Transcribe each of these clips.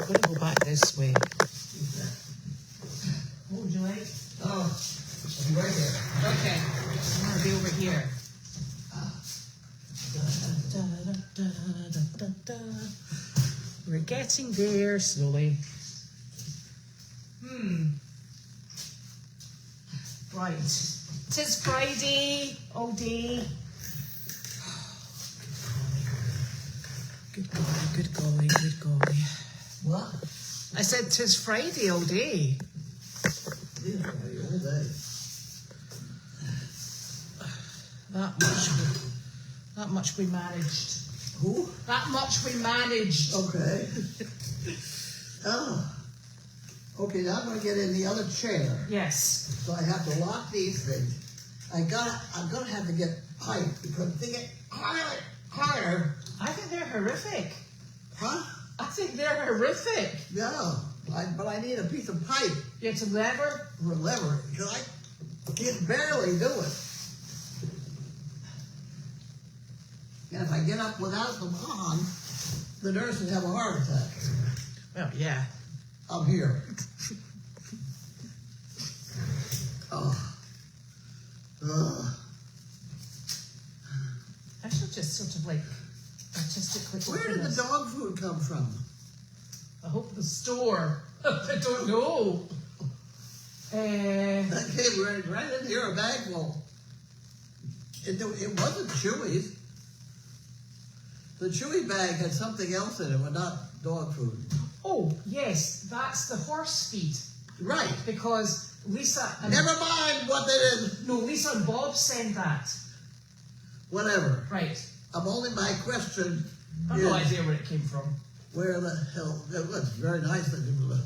I'm going to go back this way. What would you like? Oh, I'm right here. Okay. I'm going to be over here. We're getting there slowly. Right. 'Tis Friday all day. Good golly, good golly, good golly. What? I said 'tis Friday all day. Yeah, Friday all day. That much we managed. Who? That much we managed. Okay. Oh. Okay, now I'm going to get in the other chair. Yes. So I have to lock these things. I'm gonna have to get pipe because they get higher. I think they're horrific. Huh? I think they're horrific. Yeah. But I need a piece of pipe You have to lever. or a lever because I can barely do it. And if I get up without them on, the nurse would have a heart attack. Well, yeah. I'm here. Oh. I should just sort of like artistically. Where did the dog food come from? I hope the store. I don't know. That came right in here, a bag full. It wasn't Chewy's. The Chewy bag had something else in it, but not dog food. Oh, yes, that's the horse feed. Right. Because Lisa and... Never mind what they did. No, Lisa and Bob sent that. Whatever. Right. My question I have no idea where it came from. Where the hell, it was very nice that it was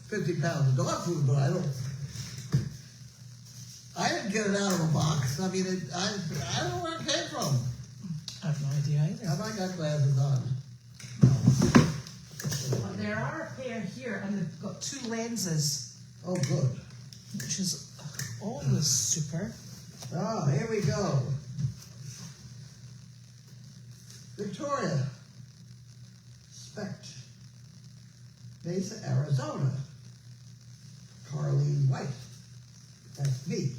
50 pounds of dog food, but I didn't get it out of a box. I mean, I don't know where it came from. I have no idea either. Have I got glasses on? But there are a pair here, and they've got 2 lenses. Oh, good. Which is always super. Ah, here we go. Victoria. Spect. Mesa, Arizona. Carlene White. That's me.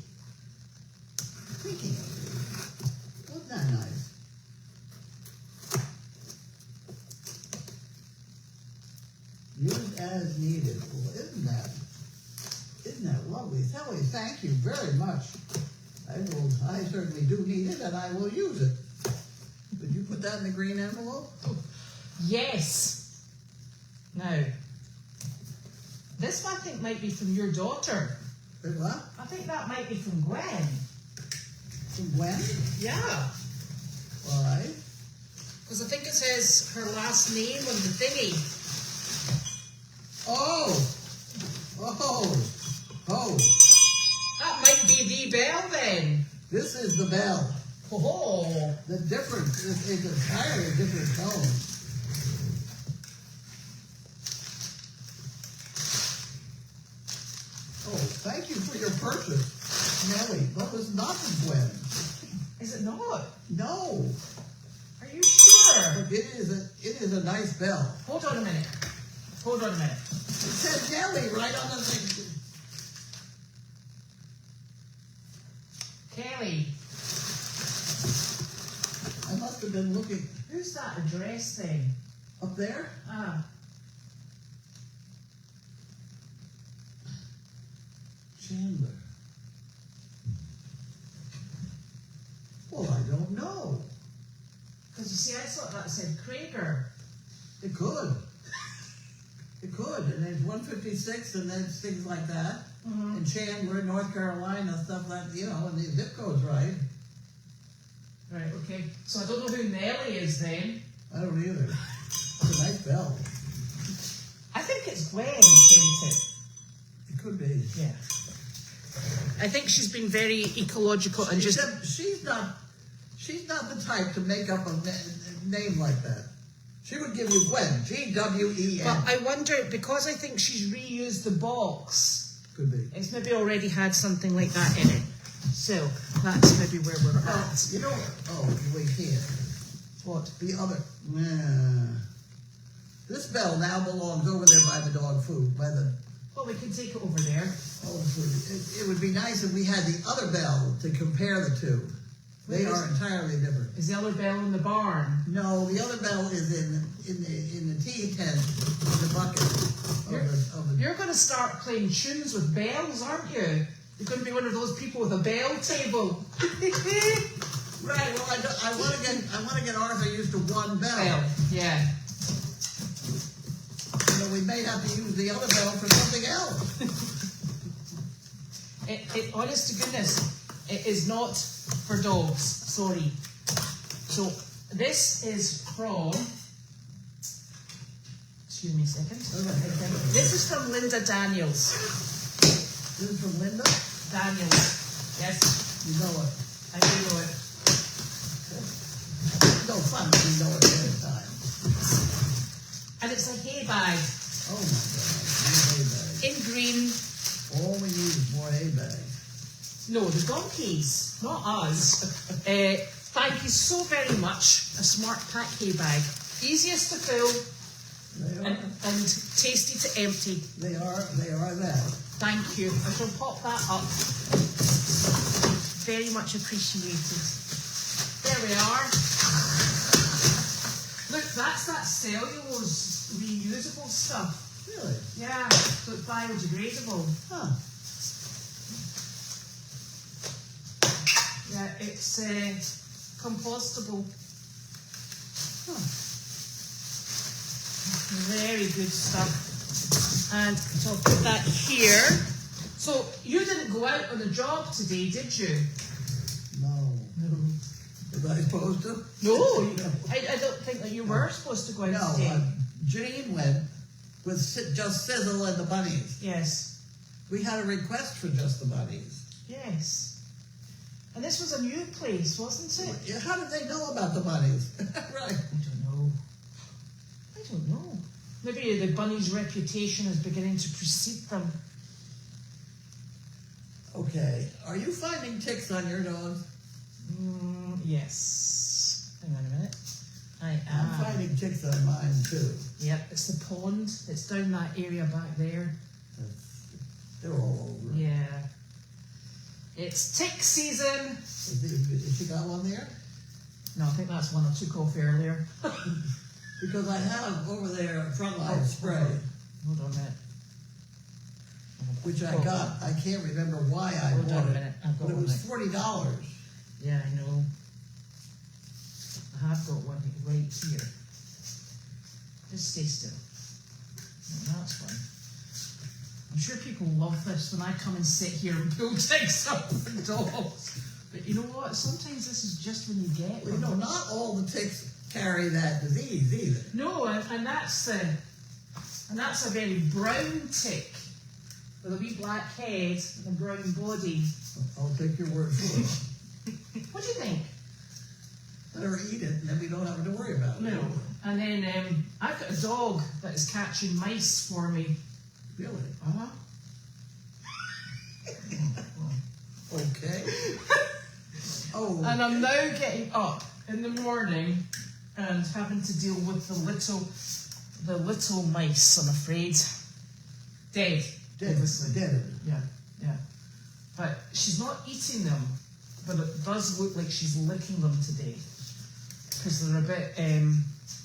Thinking of you. Wasn't that nice? Used as needed. Well, isn't that lovely? Sally, thank you very much. I certainly do need it, and I will use it. Did you put that in the green envelope? Yes. Now, this one I think might be from your daughter. What? I think that might be from Gwen. From Gwen? Yeah. All right. Because I think it says her last name on the thingy. Oh. That might be the bell then. This is the bell. Oh. The difference is entirely different tone. Oh, thank you for your purchase, Nellie. That was not from Gwen. Is it not? No. Are you sure? But it is a nice bell. Hold on a minute. It says Nellie right on the thing. Kelly. I must have been looking. Who's that address thing? Up there? Ah. Chandler. Well, I don't know. Because you see, I thought that said Krager. It could. It could. And there's 156 and there's things like that. Mm-hmm. And Chandler, North Carolina, stuff like, and the zip code's right. Right, okay. So I don't know who Nellie is then. I don't either. It's a nice bell. I think it's Gwen sent it. It could be. Yeah. I think she's been very ecological and just... Except she's not the type to make up a name like that. She would give you Gwen, G-W-E-N. But I wonder, because I think she's reused the box, Could be. it's maybe already had something like that in it. So that's maybe where we're at. Wait here. What? The other. This bell now belongs over there by the dog food, by the Well, we can take it over there. dog food. It would be nice if we had the other bell to compare the two. They are entirely different. Is the other bell in the barn? No, the other bell is in the tea tent in the bucket of the You're going to start playing tunes with bells, aren't you? You're going to be one of those people with a bell table. Right. Well, I want to get Arthur used to one bell. Bell, yeah. You know, we may have to use the other bell for something else. Honest to goodness, it is not for dogs. Sorry. So this is from. Excuse me a second. This is from Linda Daniels. This is from Linda Daniels. Yes, You know it. I do know it. No fun if you know it ahead of time. And it's a hay bag Oh my God. More hay bags. in green. All we need is more hay bags. No, the donkeys, not us. Thank you so very much. A Smart Pack hay bag. Easiest to fill They are. and tasty to empty. They are that. Thank you. I shall pop that up. Very much appreciated. There we are. Look, that's that cellulose reusable stuff. Really? Yeah, so it's biodegradable. Huh. Yeah, it's compostable. Huh. Very good stuff. And so I'll put that here. So you didn't go out on a job today, did you? No. Was I supposed to? No, I don't think that you were supposed to go out No. today. Jane went with just Sizzle and the bunnies. Yes, We had a request for just the bunnies. yes. And this was a new place, wasn't it? Yeah, how did they know about the bunnies? Right. I don't know. I don't know. Maybe the bunny's reputation is beginning to precede them. Okay. Are you finding ticks on your dogs? Yes. Hang on a minute. I I'm am. finding ticks on mine too. Yep, it's the pond. It's down that area back there. They're all over. Yeah. It's tick season. Has she got one there? No, I think that's one I took off earlier. Because I have over there frontline spray, Hold on a minute. which I got. I can't remember why I Hold on bought a it, minute. I've got but it one. was $40. Yeah, I know. I have got one right here. Just stay still. No, that's fine. I'm sure people love this when I come and sit here and pull ticks up for dogs. But you know what? Sometimes this is just when you get Well, them. you know, not all the ticks carry that disease either. No, and that's a very brown tick with a wee black head and a brown body. I'll take your word for it. What do you think? Better eat it, and then we don't have to worry about it. No. And then I've got a dog that is catching mice for me. Really? Uh-huh. Okay. Oh. And I'm now getting up in the morning and having to deal with the little mice, I'm afraid. Dead. Dead. Obviously. Dead. Yeah, yeah. But she's not eating them, but it does look like she's licking them today. Because they're a bit,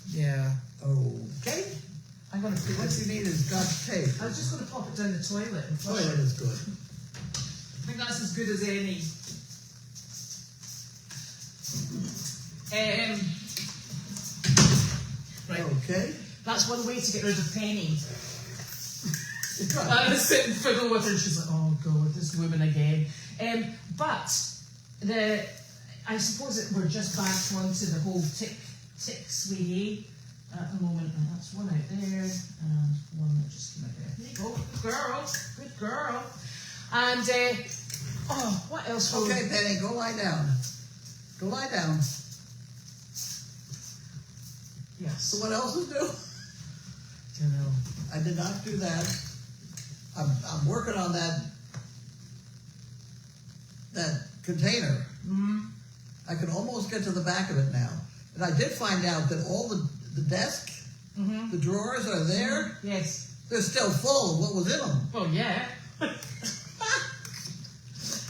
yeah. Okay. I'm going to put What this. you need is Scotch tape. I was just going to pop it down the toilet and flush Toilet it. is good. I think that's as good as any. Right. Okay. That's one way to get rid of Penny. Right. I was sitting fiddle with her and she's like, oh God, this woman again. But I suppose that we're just back onto the whole ticks way at the moment. And that's one out there and one that just came out there. There you go, good girl. And what else? Okay, Penny, go lie down. Go lie down. Yes. So what else is new? Don't know. I did not do that. I'm working on that container. Mm-hmm. I can almost get to the back of it now. And I did find out that all the desk Mm-hmm. The drawers are there. Yes. They're still full of what was in them. Well, yeah.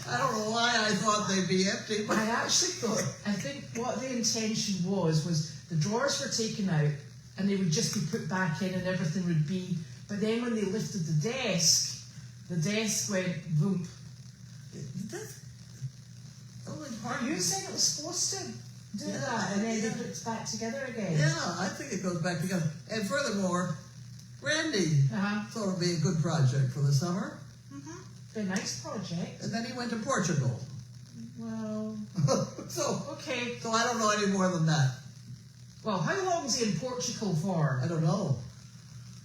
I don't know why I thought they'd be empty, but I actually thought, I think what the intention was the drawers were taken out and they would just be put back in and everything would be, but then when they lifted the desk went boom. that's only part. You said it was supposed to do that and then they put it back together again. Yeah, I think it goes back together. And furthermore, Randy thought it'd be a good project for the summer. A nice project. And then he went to Portugal. Well, so okay. So I don't know any more than that. Well, how long is he in Portugal for? I don't know.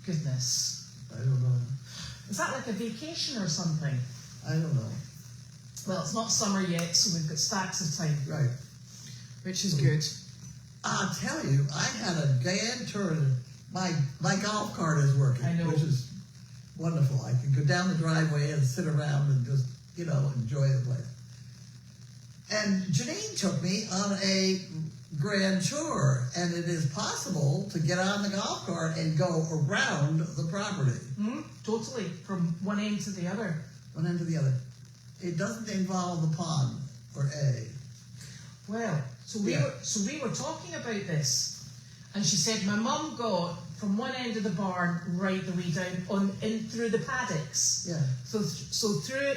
Goodness. I don't know. Is that like a vacation or something? I don't know. Well, it's not summer yet, so we've got stacks of time. Right. Which is good. I'll tell you, I had a grand turn. My golf cart is working, I know. which is wonderful. I can go down the driveway and sit around and just, enjoy the place. And Janine took me on a grand tour, and it is possible to get on the golf cart and go around the property. Totally, from one end to the other. One end to the other. It doesn't involve the pond or A. Well, so we were talking about this, and she said my mum got from one end of the barn right the way down in through the paddocks. Yeah. So through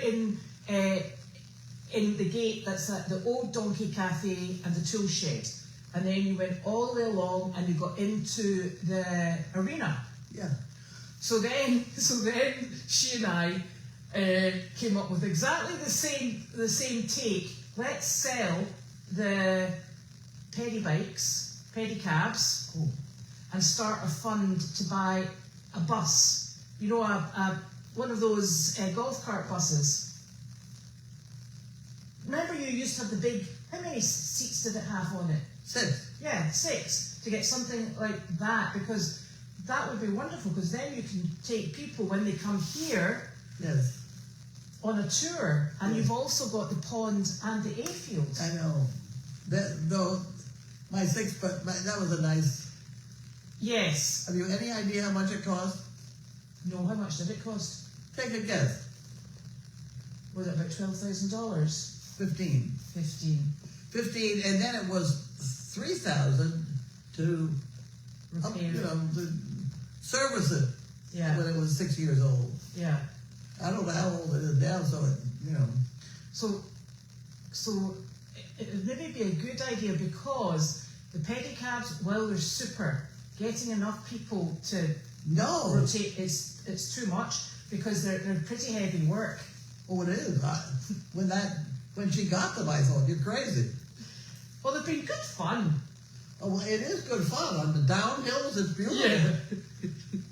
in the gate that's at the old Donkey Cafe and the tool shed, and then you went all the way along and you got into the arena. Yeah. So then she and I came up with exactly the same take. Let's sell the pedicabs, and start a fund to buy a bus. One of those golf cart buses. Remember you used to have the big, how many seats did it have on it? 6. Yeah, 6. To get something like that, because that would be wonderful, because then you can take people when they come here Yes. on a tour, and you've also got the pond and the hayfield. I know. My 6, but that was a nice. Yes. Have you any idea how much it cost? No, how much did it cost? Take a guess. Was it about $12,000? 15. 15, and then it was 3,000 to Repair. to service it when it was 6 years old. Yeah. I don't know how old it is now, so So it would maybe be a good idea, because the pedicabs, well, they're super. Getting enough people to rotate it's too much, because they're pretty heavy work. Oh, it is. When she got them, I thought, you're crazy. Well, they've been good fun. Oh, well, it is good fun. On the downhills, it's beautiful. Yeah.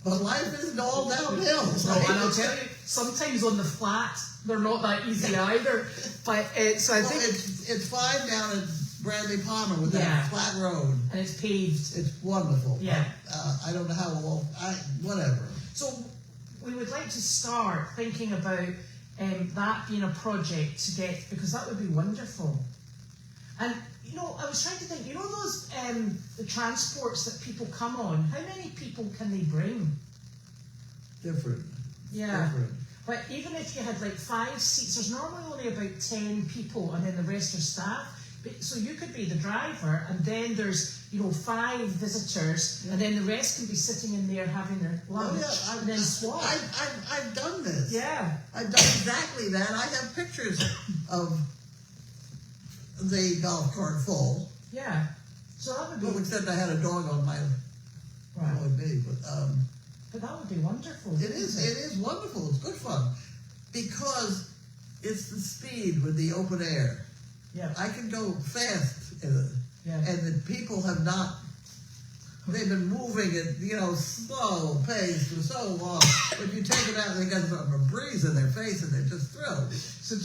But life isn't all downhill. No, and I'll tell you, sometimes on the flat, they're not that easy either. But so I think it's fine down at Bradley Palmer with that flat road. And it's paved. It's wonderful. Yeah. I don't know how long. Whatever. So we would like to start thinking about that being a project to get, because that would be wonderful. And I was trying to think. Those the transports that people come on. How many people can they bring? Different. Yeah. Different. But even if you had like 5 seats, there's normally only about 10 people, and then the rest are staff. So you could be the driver, and then there's 5 visitors, and then the rest can be sitting in there having their lunch, and then swap. I've done this. Yeah. I've done exactly that. I have pictures of the golf cart full. Yeah. So that would be. Well, except I had a dog on my. Right. It would be, but that would be wonderful. It is wonderful. It's good fun because it's the speed with the open air. Yeah. I can go fast in it, and the people have not. They've been moving at slow pace for so long. If you take it out, they got a breeze in their face, and they're just thrilled. So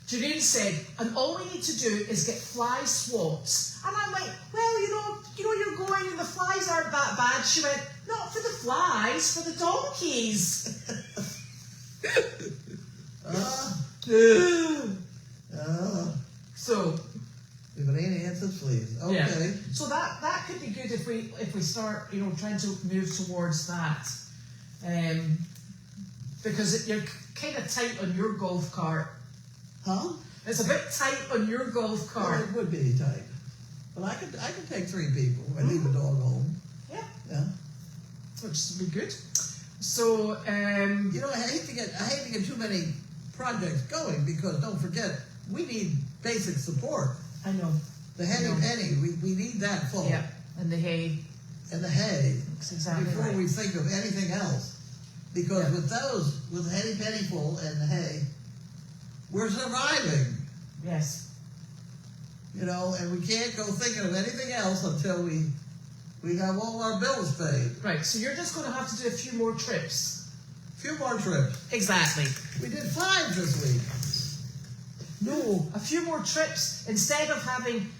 Janine said, and all we need to do is get fly swaps. And I'm like, well, you're going, and the flies aren't that bad. She went, not for the flies, for the donkeys. So So we've it ain't ants, it's fleas. Okay. Yeah. So that could be good if we start, you know, trying to move towards that, because you're kind of tight on your golf cart. Huh? It's a bit tight on your golf cart. Well, it would be tight. But I could take 3 people and leave the dog home. Yeah. Yeah. Which would be good. So, you know, I hate to get too many projects going, because don't forget, we need basic support. I know. The heady penny, we need that full. Yeah, and the hay. And the hay. That's exactly before right. we think of anything else. Because with heady penny full and the hay, we're surviving. Yes. You know, and we can't go thinking of anything else until we have all our bills paid. Right, so you're just going to have to do a few more trips. A few more trips. Exactly. We did 5 this week. No, a few more trips. Instead of having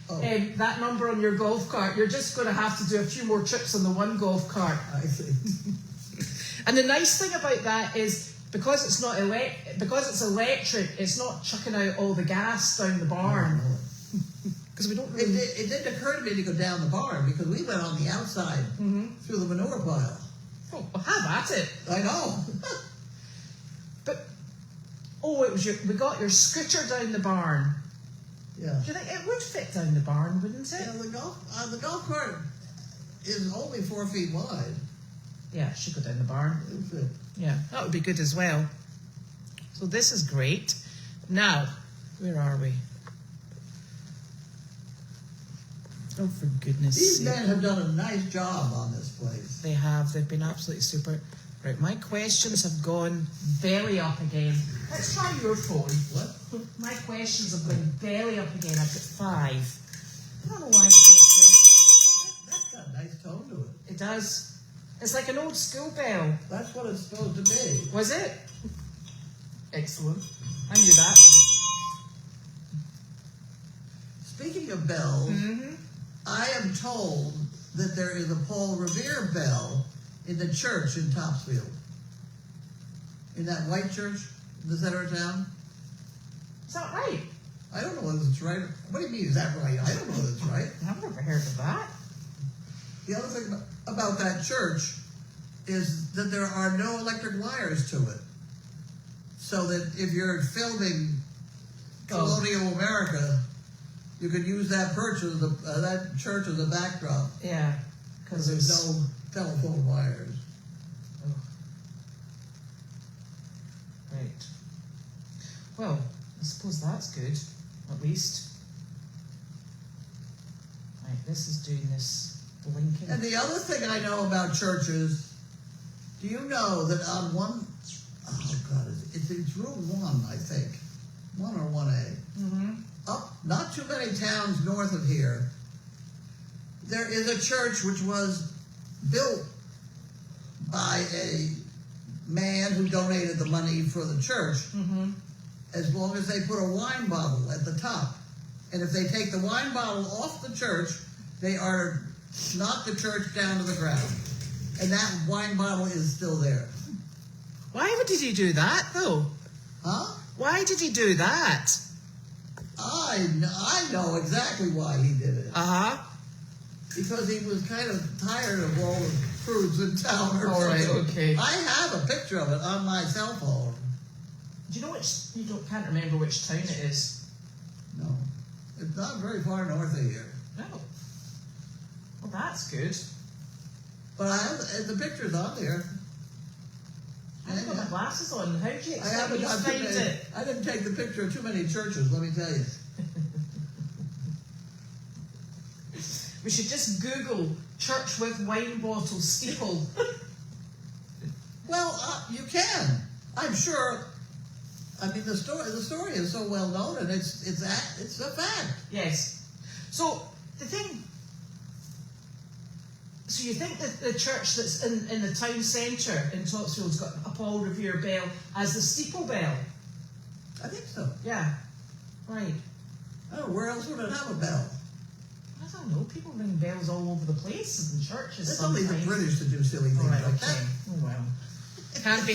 that number on your golf cart, you're just going to have to do a few more trips on the one golf cart. I see. And the nice thing about that is, because it's electric, it's not chucking out all the gas down the barn. Because we don't really... It didn't occur to me to go down the barn, because we went on the outside through the manure pile. Oh, well, have at it. I know. But, it was we got your scooter down the barn. Yeah. Do you think it would fit down the barn, wouldn't it? Yeah, the golf cart is only 4 feet wide. Yeah, it should go down the barn. It would fit. Yeah, that would be good as well. So this is great. Now, where are we? Oh, for goodness These sake. men have done a nice job on this place. They have. They've been absolutely super. Right, my questions have gone belly up again. Let's try your phone. What? My questions have gone belly up again. I've got 5. I don't know why it does this. That's got a nice tone to it. It does. It's like an old school bell. That's what it's supposed to be. Was it? Excellent. I knew that. Speaking of bells, I am told that there is a Paul Revere bell in the church in Topsfield. In that white church in the center of town. Is that right? I don't know whether it's right. What do you mean, is that right? I don't know whether it's right. I've never heard of that. The other thing about that church is that there are no electric wires to it. So that if you're filming colonial America, you could use that church as a backdrop. Yeah, because there's no telephone wires. Oh. Right. Well, I suppose that's good, at least. Right, this is doing this blinking. And the other thing I know about churches, do you know that on one, it's Route 1, I think, 1 or 1A, up not too many towns north of here, there is a church which was built by a man who donated the money for the church, as long as they put a wine bottle at the top. And if they take the wine bottle off the church, they are knock the church down to the ground. And that wine bottle is still there. Why did he do that, though? Huh? Why did he do that? I know exactly why he did it. Uh-huh. Because he was kind of tired of all the fruits in town or all something. Right, okay. I have a picture of it on my cell phone. Do you know can't remember which town it is? No. It's not very far north of here. No. Well, that's good. But I have the picture's on there. I haven't got my glasses on. How do you expect me to got find it? I didn't take the picture of too many churches, let me tell you. We should just Google church with wine bottle steeple. Well, you can. I'm sure. I mean, the story is so well known, and it's a fact. Yes. So the thing. So you think that the church that's in the town centre in Topsfield's got a Paul Revere bell as the steeple bell? I think so. Yeah. Right. I don't know, where else would it have a bell? I don't know. People ring bells all over the place in churches. It's only the British to do silly things All right, like okay. that. Oh well. Can't be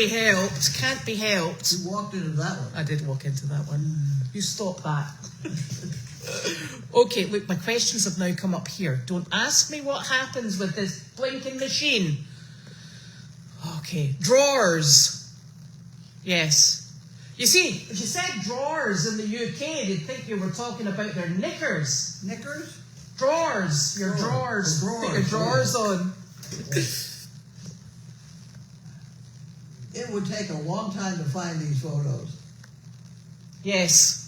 helped. Can't be helped. You walked into that one. I did walk into that one. You stop that. Okay, look, my questions have now come up here. Don't ask me what happens with this blinking machine. Okay, drawers. Yes. You see, if you said drawers in the UK, they'd think you were talking about their knickers. Knickers? Drawers. Your drawers. Put your drawers on. It would take a long time to find these photos. Yes.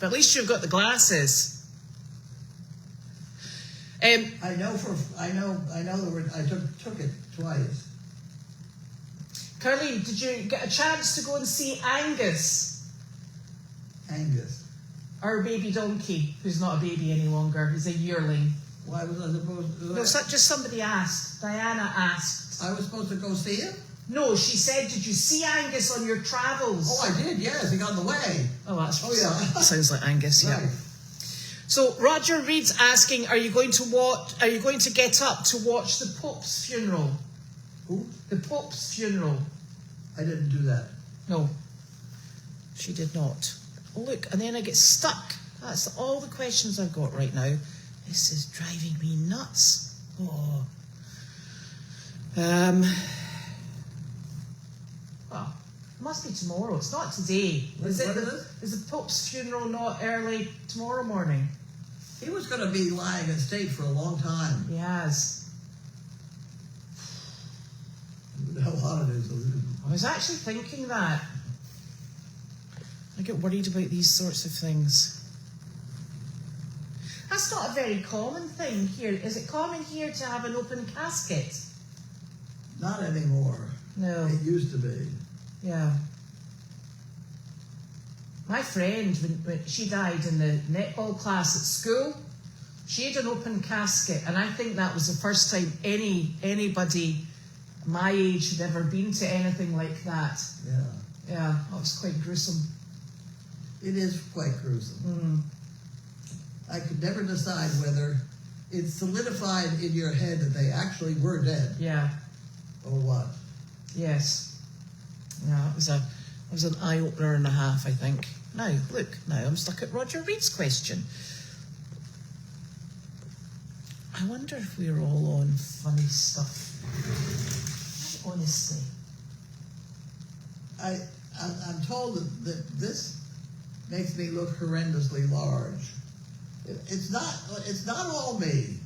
But at least you've got the glasses. I know I took it twice. Carlene, did you get a chance to go and see Angus? Angus. Our baby donkey, who's not a baby any longer. He's a yearling. Why was I supposed to do that? No, just somebody asked. Diana asked. I was supposed to go see him? No, she said, did you see Angus on your travels? Oh, I did, yes. He got in the way. Oh, that's yeah. Sounds like Angus, yeah. Right. So Roger Reed's asking, are you going to get up to watch the Pope's funeral? Who? The Pope's funeral. I didn't do that. No, she did not. Oh, look, and then I get stuck. That's all the questions I've got right now. This is driving me nuts. Oh. Well, it must be tomorrow. It's not today. Is the Pope's funeral not early tomorrow morning? He was going to be lying in state for a long time. He has. A lot of it is. I was actually thinking that. I get worried about these sorts of things. That's not a very common thing here. Is it common here to have an open casket? Not anymore. No. It used to be. Yeah. My friend, when she died in the netball class at school, she had an open casket, and I think that was the first time anybody my age had ever been to anything like that. Yeah. Yeah, that was quite gruesome. It is quite gruesome. I could never decide whether it's solidified in your head that they actually were dead. Yeah. Or what? Yes. Yeah, it was an eye-opener and a half, I think. Now, look, now I'm stuck at Roger Reed's question. I wonder if we're all on funny stuff. Honestly. I'm told that this makes me look horrendously large. It's not all me.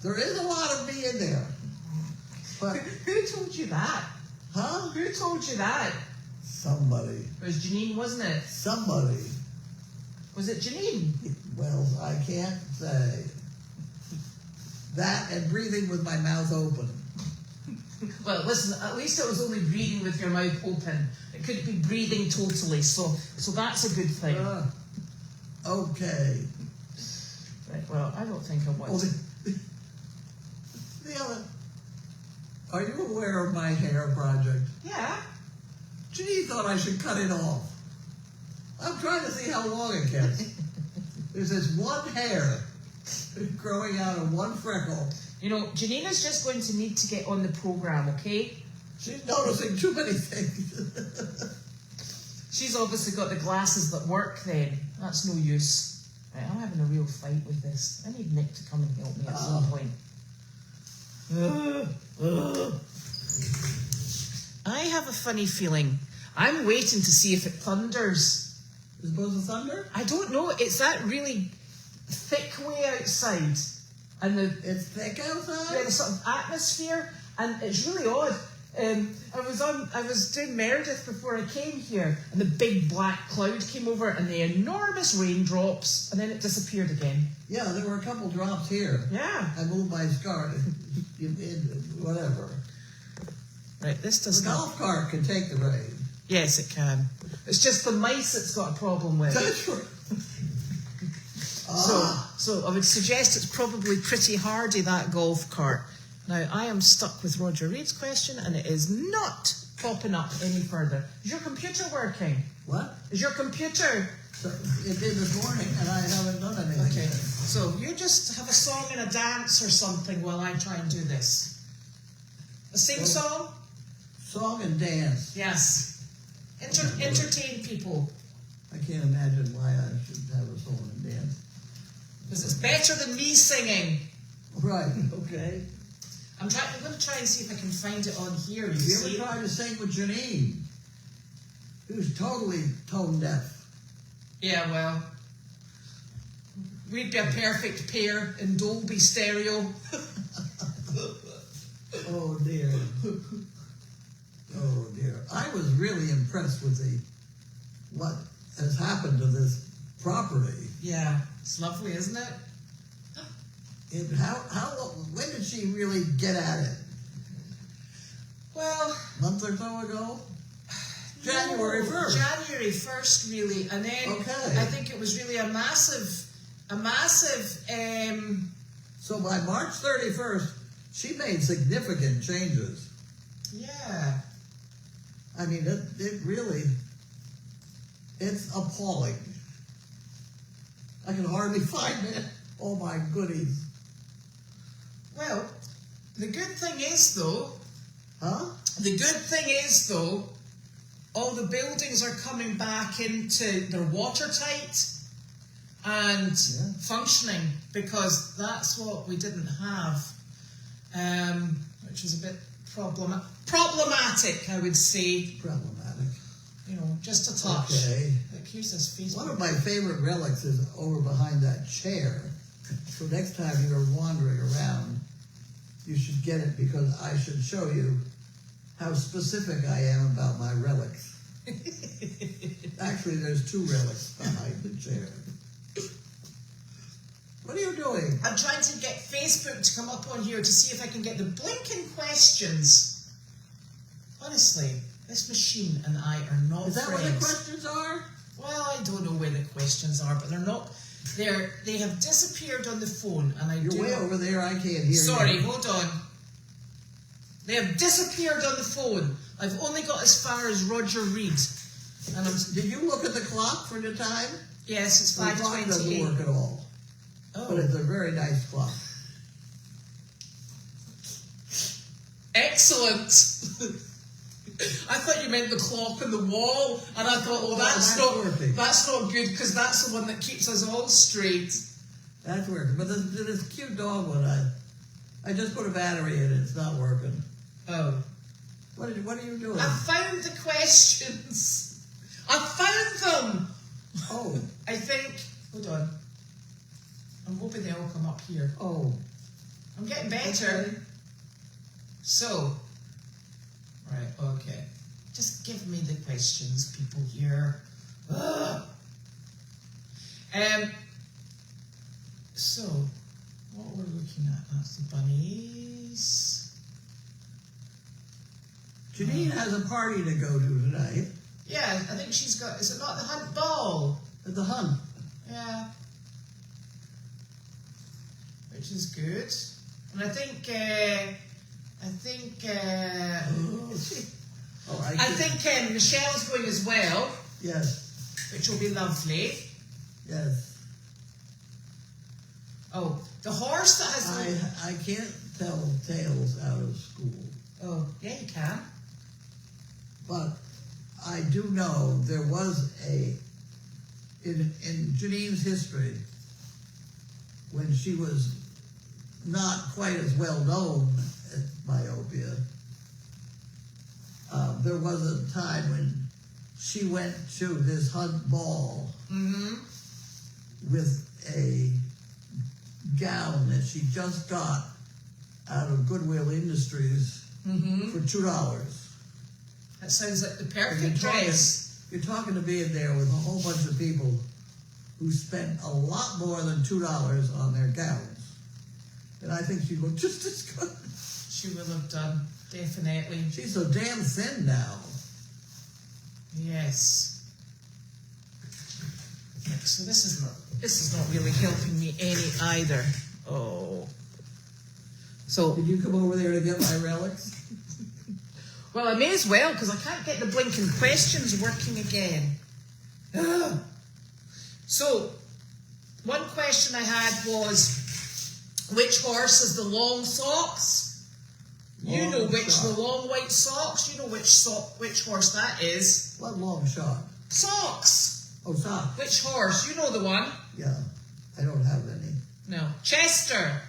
There is a lot of me in there. But who told you that? Huh? Who told you that? Somebody. It was Janine, wasn't it? Somebody. Was it Janine? Well, I can't say. That and breathing with my mouth open. Well, listen, at least it was only breathing with your mouth open. It could be breathing totally, so that's a good thing. Okay. Right, well, I don't think I want to. The other, are you aware of my hair project? Yeah. Ginny thought I should cut it off. I'm trying to see how long it gets. There's this one hair growing out of one freckle. You know, Janina's just going to need to get on the program, okay? She's noticing too many things. She's obviously got the glasses that work then. That's no use. Right, I'm having a real fight with this. I need Nick to come and help me at some point. I have a funny feeling. I'm waiting to see if it thunders. Is it supposed to thunder? I don't know. It's that really thick way outside. And it's thick outside? Yeah, the sort of atmosphere. And it's really odd. I was doing Meredith before I came here, and the big black cloud came over, and the enormous raindrops, and then it disappeared again. Yeah, there were a couple drops here. Yeah. I moved my scarf, whatever. Right, this does the golf cart can take the rain. Yes, it can. It's just the mice it's got a problem with. That's right. So I would suggest it's probably pretty hardy, that golf cart. Now, I am stuck with Roger Reed's question, and it is not popping up any further. Is your computer working? What? Is your computer? So it did this morning, and I haven't done anything. Okay, yet. so you just have a song and a dance or something while I try and do this. A sing-song? Song and dance. Yes. Entertain people. I can't imagine why I should have a song and dance. Because it's better than me singing. Right, okay. I'm going to try and see if I can find it on here. Have you ever tried to sing with Janine? Who's totally tone deaf. Yeah, well, we'd be a perfect pair in Dolby stereo. Oh dear. Oh dear. I was really impressed with what has happened to this property. Yeah, it's lovely, isn't it? When did she really get at it? Well, A month or so ago? January 1st. January 1st, really, and then Okay. I think it was really a massive. So by March 31st, she made significant changes. Yeah. I mean, it really, it's appalling. I can hardly find it. Oh my goodies. Well, the good thing is though, all the buildings are coming back into, they're watertight and functioning, because that's what we didn't have, which was a bit problematic, I would say. Problematic. You know, just a touch. Okay. Like, here's this Facebook. One of my favorite relics is over behind that chair. So next time you're wandering around, you should get it, because I should show you how specific I am about my relics. Actually, there's 2 relics behind the chair. What are you doing? I'm trying to get Facebook to come up on here to see if I can get the blinking questions. Honestly, this machine and I are not Is that friends. what the questions are? Well, I don't know where the questions are, but they're not. They have disappeared on the phone, and You're way over there. I can't hear you. Sorry, hold on. They have disappeared on the phone. I've only got as far as Roger Reed. And Did you look at the clock for the time? Yes, it's The clock doesn't 5:28. work at all. Oh. But it's a very nice clock. Excellent. I thought you meant the clock on the wall, and I thought, well, that's not good, because that's the one that keeps us all straight. That's working. But this cute dog one, I just put a battery in it. It's not working. Oh. What are you doing? I found the questions. I found them. Oh. I think. Hold on. I'm hoping they all come up here. Oh. I'm getting better. Okay. So. Right, okay. Just give me the questions, people here. Ugh. So, what we're looking at, that's the bunnies. Janine has a party to go to tonight. Yeah, I think she's got, is it not the hunt ball? At the hunt. Yeah. Which is good. And I think Michelle's going as well. Yes. Which will be lovely. Yes. Oh, the horse that has... I can't tell tales out of school. Oh, yeah, you can. But I do know there was in Janine's history, when she was not quite as well known as myopia, there was a time when she went to this hunt ball with a gown that she just got out of Goodwill Industries for $2. That sounds like the perfect dress. You're talking to being there with a whole bunch of people who spent a lot more than $2 on their gowns. And I think she looked just as good. She will have done, definitely. She's so damn thin now. Yes. So this is not really helping me any either. Oh. So Did you come over there to get my relics? well, I may as well, because I can't get the blinking questions working again. Ugh. So, one question I had was, which horse has the long socks? You know which shot. the long white socks. You know which horse that is. What long shot? Socks. Oh, socks. Which horse? You know the one. Yeah, I don't have any. No, Chester.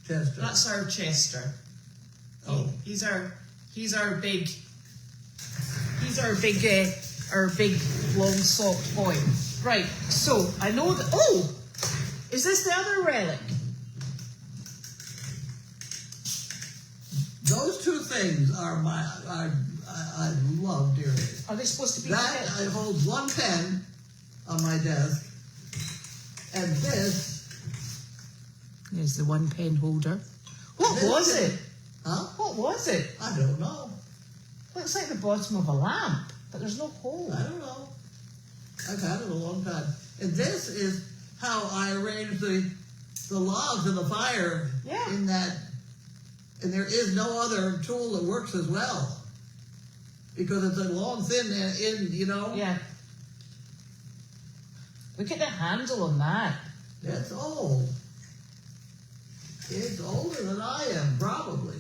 Chester. That's our Chester. Oh. He's our big long socked boy. Right. So I know that. Oh, is this the other relic? Those two things are I love dearly. Are they supposed to be? That I hold one pen on my desk, and this There's the one pen holder. What This was is- it? Huh? What was it? I don't know. Looks like the bottom of a lamp, but there's no hole. I don't know. I've had it a long time. And this is how I arrange the logs in the fire. Yeah. In that, and there is no other tool that works as well. Because it's a long, thin end, you know? Yeah. Look at the handle on that. That's old. It's older than I am, probably.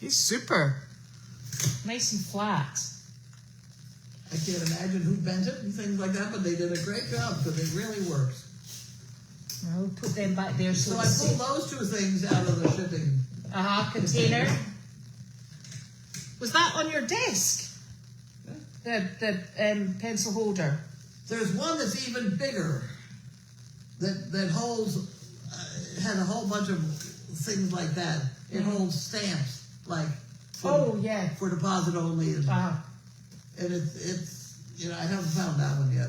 It's super. Nice and flat. I can't imagine who bent it and things like that, but they did a great job because it really works. I'll put them back there so, So I it's pulled those two things out of the shipping. container. Was that on your desk? The pencil holder. There's one that's even bigger that holds, has a whole bunch of things like that. It holds stamps, like for deposit only. And, and it's I haven't found that one yet.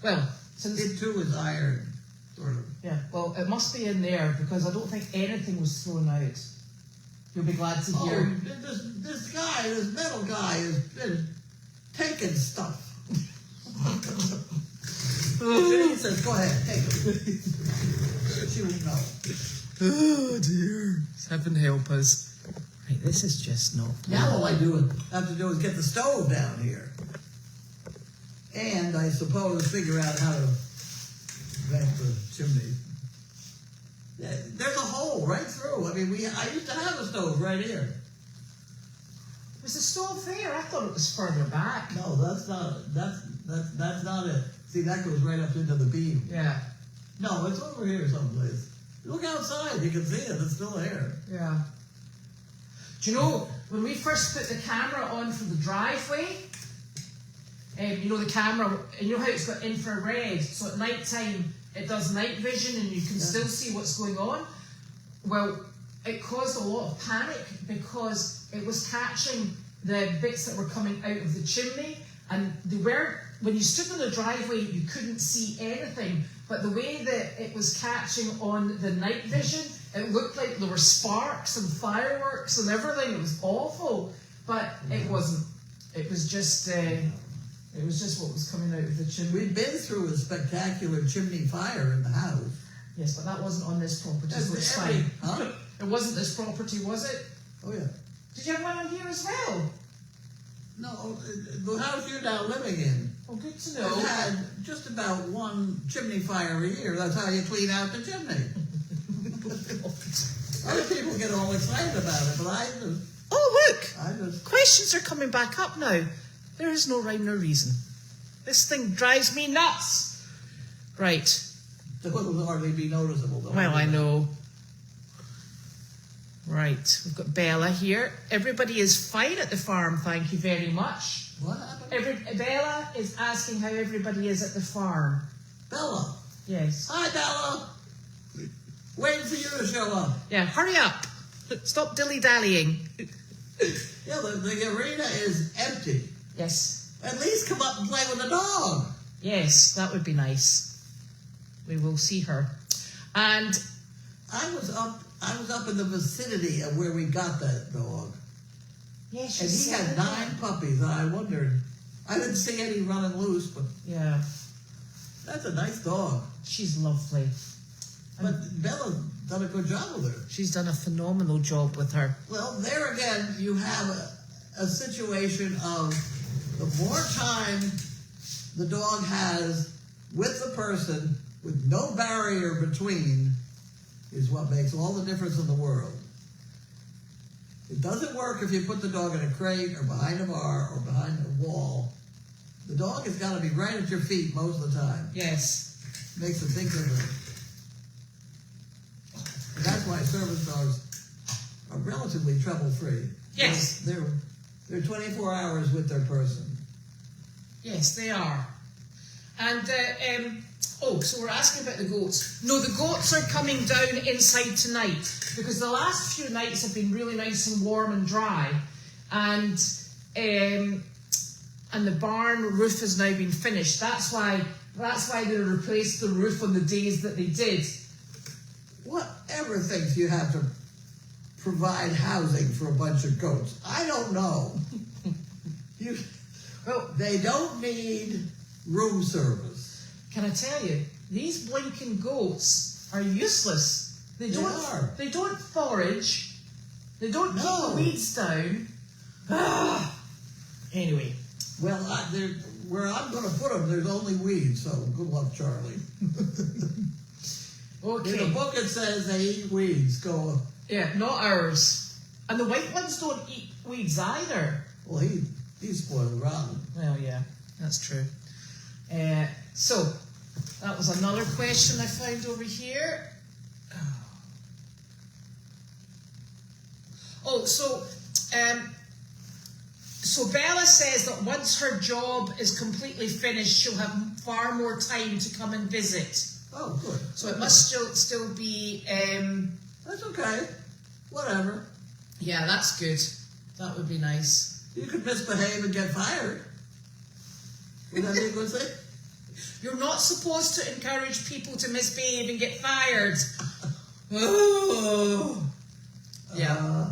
Well, since It too is iron, sort of. yeah, well, it must be in there because I don't think anything was thrown out. You'll be glad to hear. Oh, this metal guy has been taking stuff. She says, go ahead, take it. She won't know. Oh dear. Heaven help us. Right, this is just not. Now all I have to do is get the stove down here. And I suppose figure out how to vent the chimney. There's a hole right through. I mean, I used to have a stove right here. Was the stove there? I thought it was further back. No, that's not it. See, that goes right up into the beam. Yeah. No, it's over here someplace. Look outside, you can see it, it's still there. Yeah. Do you know, when we first put the camera on for the driveway, the camera, and you know how it's got infrared, so at night time it does night vision and you can still see what's going on? Well, it caused a lot of panic because it was catching the bits that were coming out of the chimney, and they weren't, when you stood in the driveway you couldn't see anything, but the way that it was catching on the night vision, it looked like there were sparks and fireworks and everything. It was awful, but it wasn't. It was just what was coming out of the chimney. We've been through a spectacular chimney fire in the house. Yes, but that wasn't on this property, so it's fine. Huh? It wasn't this property, was it? Oh yeah. Did you have one on here as well? No, the house you're now living in Oh, good to know. has had just about one chimney fire a year. That's how you clean out the chimney. Other people get all excited about it, but I just... Questions are coming back up now. There is no rhyme nor reason. This thing drives me nuts. Right. It will hardly be noticeable, though. Well, I know. Right. We've got Bella here. Everybody is fine at the farm, thank you very much. What happened? Bella is asking how everybody is at the farm. Bella. Yes. Hi, Bella. Waiting for you to show up. Yeah, hurry up. Stop dilly-dallying. Yeah, the arena is empty. Yes. At least come up and play with the dog. Yes, that would be nice. We will see her. And I was up in the vicinity of where we got that dog. yes, And he had 9 puppies, and I wondered. I didn't see any running loose, but yeah, that's a nice dog. she's lovely. But Bella's done a good job with her. She's done a phenomenal job with her. Well, there again, you have a situation of the more time the dog has with the person, with no barrier between, is what makes all the difference in the world. It doesn't work if you put the dog in a crate or behind a bar or behind a wall. The dog has got to be right at your feet most of the time. Yes. Makes a big difference. And that's why service dogs are relatively trouble-free. Yes. They're 24 hours with their person. Yes, they are. And, so we're asking about the goats. No, the goats are coming down inside tonight because the last few nights have been really nice and warm and dry. And the barn roof has now been finished. That's why they replaced the roof on the days that they did. Whatever thinks you have to provide housing for a bunch of goats? I don't know. They don't need room service. Can I tell you, these blinking goats are useless. They don't forage. They don't keep the weeds down. Anyway. Well, where I'm going to put them, there's only weeds, so good luck, Charlie. Okay. In the book it says they eat weeds. Go. Yeah, not ours. And the white ones don't eat weeds either. Well, he's spoiled rotten. Well, yeah, that's true. So, that was another question I found over here. So Bella says that once her job is completely finished, she'll have far more time to come and visit. Oh, good. So it must still be... That's okay. Whatever. Yeah, that's good. That would be nice. You could misbehave and get fired. Would that be a good thing? You're not supposed to encourage people to misbehave and get fired. Oh. Yeah.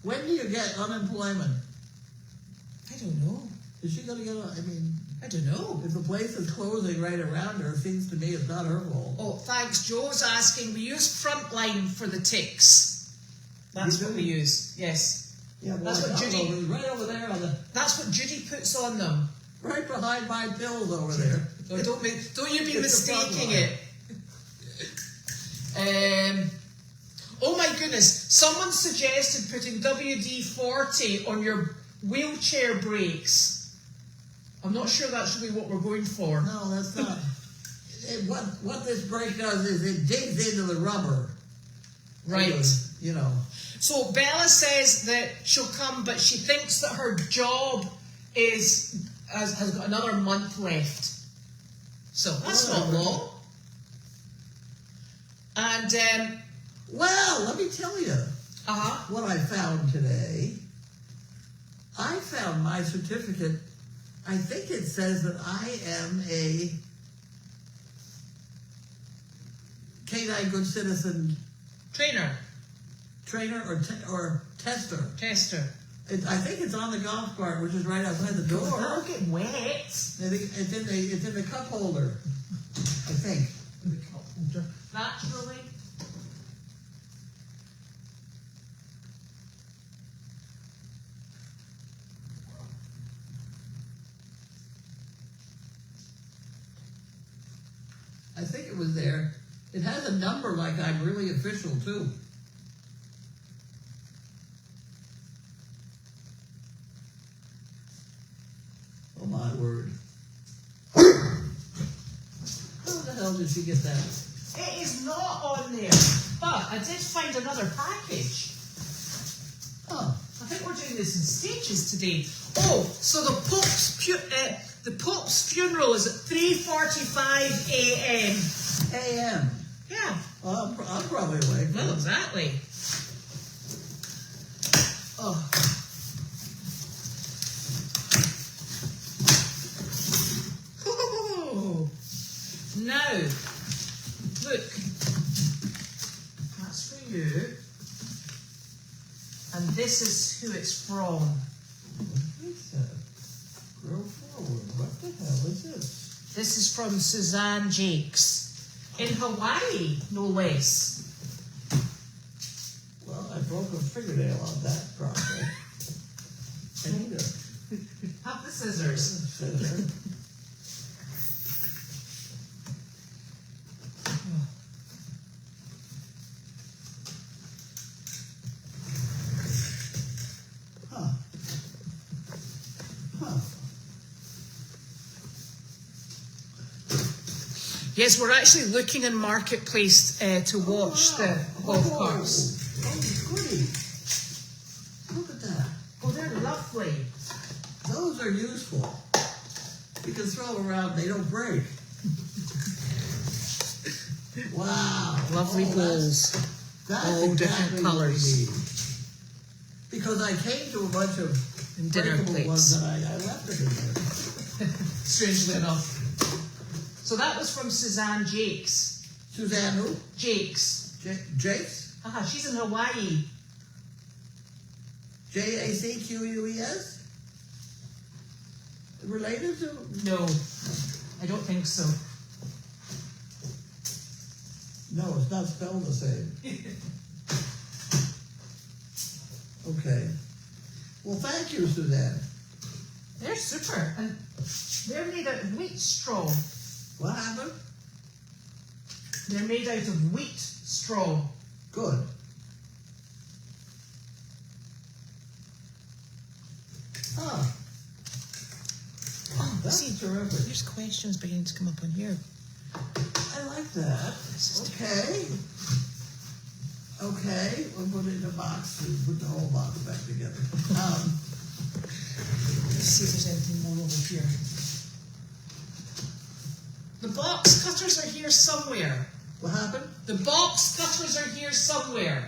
When do you get unemployment? I don't know. Is she going to get I don't know. If the place is closing right around her, it seems to me it's not her fault. Oh, thanks. Joe's asking, we use Frontline for the ticks. That's what we use, yes. Yeah, well, that's what Judy... Right over there on the... That's what Judy puts on them. Right behind my pills over there. Oh, don't you be mistaking it. Oh my goodness, someone suggested putting WD-40 on your wheelchair brakes. I'm not sure that's really what we're going for. No, that's not. What this brake does is it digs into the rubber. Right. So Bella says that she'll come, but she thinks that her job has got another month left. So that's not long. And well, let me tell you what I found today. I found my certificate. I think it says that I am a Canine Good Citizen trainer or tester. Tester. I think it's on the golf cart, which is right outside the door. Don't get wet. I think it's in the cup holder. I think. The cup holder. Naturally. I think it was there. It has a number like I'm really official too. Oh my word. How the hell did she get that? It is not on there, but I did find another package. Oh. I think we're doing this in stages today. Oh, so the Pope's funeral is at 3:45 a.m. A.M. Yeah. Well, I'm probably awake. Well, exactly. Oh. Oh. Now, look. That's for you. And this is who it's from. Grow forward. What the hell is this? This is from Suzanne Jakes. In Hawaii, no less. Well, I broke a fingernail on that project. I need a... Have the scissors. Yes, we're actually looking in Marketplace to watch the golf carts. Oh, goody. Look at that. Oh, they're lovely. Those are useful. You can throw them around, they don't break. Wow. Lovely bowls. That's all different exactly what we colours. need. Because I came to a bunch of And dinner breakable plates. ones and I left them in there. Strangely enough. So that was from Suzanne Jakes. Suzanne who? Jakes. Jakes? She's in Hawaii. Jacques? Related to? No, I don't think so. No, it's not spelled the same. Okay. Well, thank you, Suzanne. They're super. And they're made out of wheat straw. What happened? They're made out of wheat straw. Good. Ah. Oh, That's see, terrific. there's questions beginning to come up on here. I like that. Okay. Okay, we'll put it in a box and put the whole box back together. Let's see if there's anything more over here. The box cutters are here somewhere. What happened? The box cutters are here somewhere.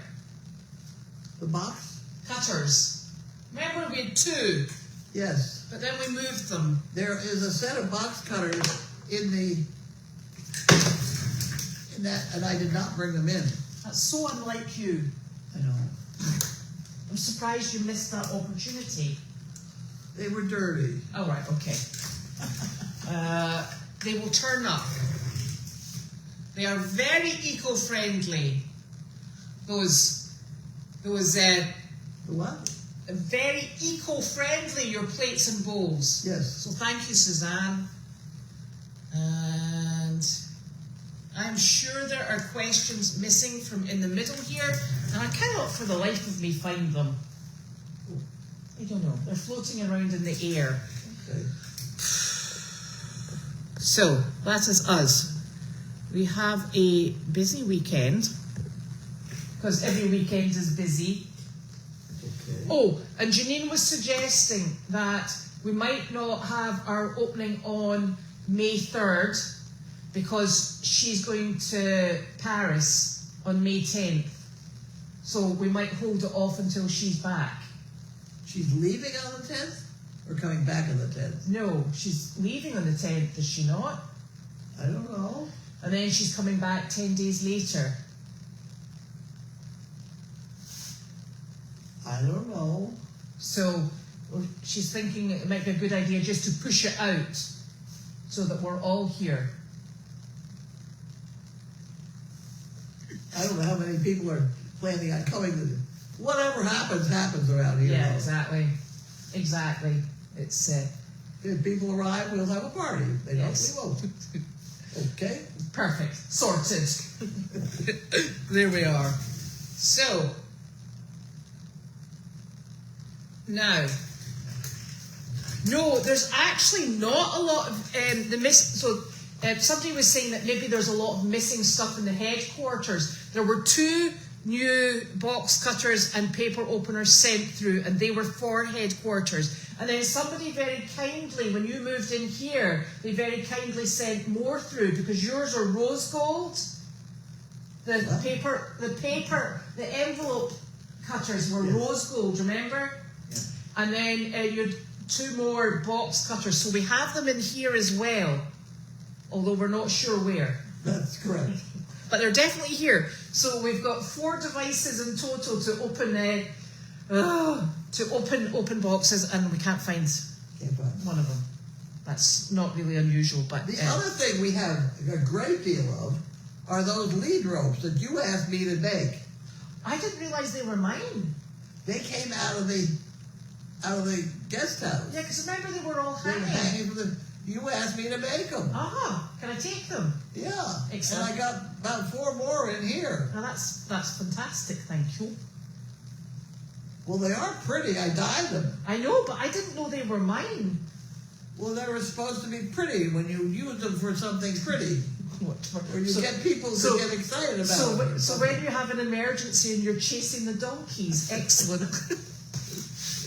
The box? Cutters. Remember we had two, Yes. but then we moved them. There is a set of box cutters in that, and I did not bring them in. That's so unlike you. I know. I'm surprised you missed that opportunity. They were dirty. Oh, right, okay. They will turn up. They are very eco-friendly. Those The what? very eco-friendly, your plates and bowls. Yes. So thank you, Suzanne. And I'm sure there are questions missing from in the middle here, and I cannot for the life of me find them. I don't know. They're floating around in the air. Okay. So, that is us. We have a busy weekend, because every weekend is busy. Okay. Oh, and Janine was suggesting that we might not have our opening on May 3rd, because she's going to Paris on May 10th. So we might hold it off until she's back. She's leaving on the 10th? Or coming back on the 10th? No, she's leaving on the 10th, is she not? I don't know. And then she's coming back 10 days later. I don't know. So she's thinking it might be a good idea just to push it out so that we're all here. I don't know how many people are planning on coming to whatever happens around here. Yeah, though. exactly. Exactly. It's If people arrive, we'll have a party. If they Yes. don't, we won't. Okay? perfect. Sorted. There we are. So now, no, there's actually not a lot of somebody was saying that maybe there's a lot of missing stuff in the headquarters. There were 2 new box cutters and paper openers sent through, and they were for headquarters. And then somebody very kindly, when you moved in here, they very kindly sent more through because yours are rose gold. The envelope cutters were rose gold, remember? Yeah. And then you had 2 more box cutters. So we have them in here as well, although we're not sure where. That's correct. But they're definitely here. So we've got 4 devices in total to open boxes, and we can't find one of them. That's not really unusual, but The other thing we have a great deal of are those lead ropes that you asked me to make. I didn't realize they were mine. They came out of the guest house. Yeah, because remember they were all They were hanging. hanging from the. You asked me to make them. Can I take them? Yeah. Excellent. And I got about 4 more in here. Now that's fantastic, thank you. Well, they are pretty. I dyed them. I know, but I didn't know they were mine. Well, they were supposed to be pretty when you use them for something pretty. Or you get people to get excited about it. So when you have an emergency and you're chasing the donkeys, excellent.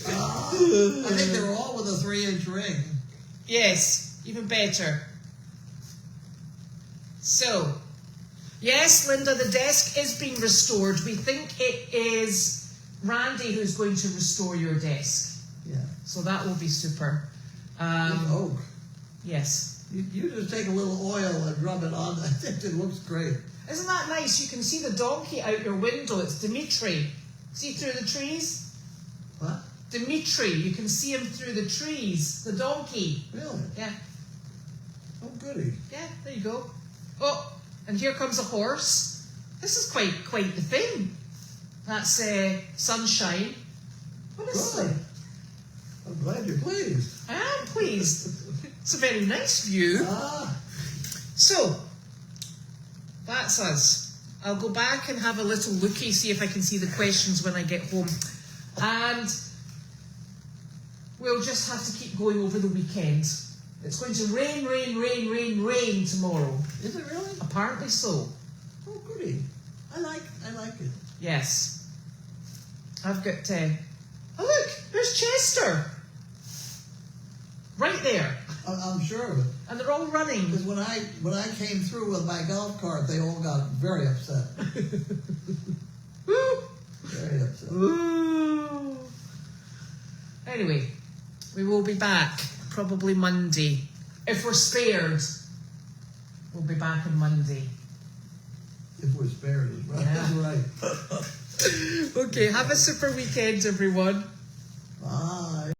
I think they're all with a 3-inch ring. Yes, even better. So, yes, Linda, the desk is being restored. We think it is Randy who's going to restore your desk. Yeah. So that will be super. It's oak. Yes. You just take a little oil and rub it on. I think it looks great. Isn't that nice? You can see the donkey out your window. It's Dimitri. See through the trees? What? Dimitri. You can see him through the trees. The donkey. Really? Yeah. Oh, goody. Yeah, there you go. Oh, and here comes a horse. This is quite the thing. That's Sunshine. What is Good. it? I'm glad you're pleased. I am pleased. It's a very nice view. Ah. So, that's us. I'll go back and have a little looky, see if I can see the questions when I get home. And we'll just have to keep going over the weekend. It's going to rain tomorrow. Is it really? Apparently so. Oh, goody. I like it. Yes. I've got... oh, look! There's Chester! Right there. I'm sure of it. And they're all running. Because when I came through with my golf cart, they all got very upset. Woo! Very upset. Ooh. Anyway, we will be back probably Monday. If we're spared, we'll be back on Monday. If we're spared, is right. Yeah. That's right. Okay, have a super weekend, everyone. Bye.